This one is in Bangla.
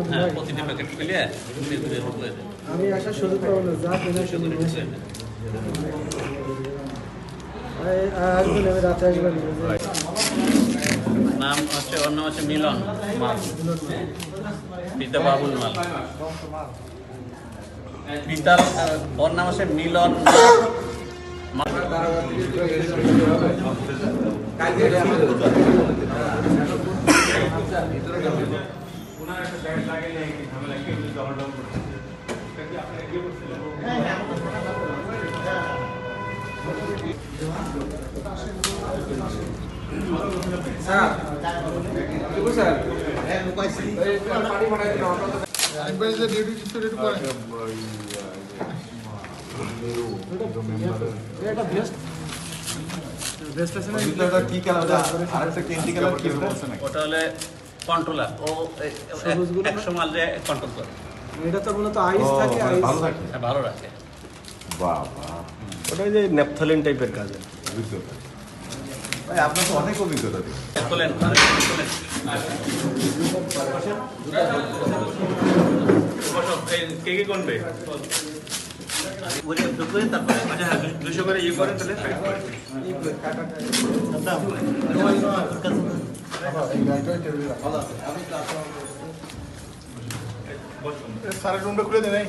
হ্যাঁ প্রতিটা প্যাকেট খুলে আমি আসার সুযোগ পাবো না যা কিনা শুধু আসবেন আমি রাতে আসবেন নাম হচ্ছে ওর নাম হচ্ছে মিলন মাল পিতা বাবুল মাল পিতার ওর নাম হচ্ছে মিলন ওটা হলে কন্ট্রোলার ও 100 মাইল যে কন্ট্রোল করে এটা তো মূলত আইস থাকে ভালো থাকে ভালো রাখে বাবা ওটা যে ন্যাপথলিন টাইপের কাজ অভিজ্ঞতা ভাই আপনার তো অনেক অভিজ্ঞতা খোলেন কে কে কোনবে তারপরে 200 করে ইয়ে করেন তাহলে সারা রুমটা খুলে দেন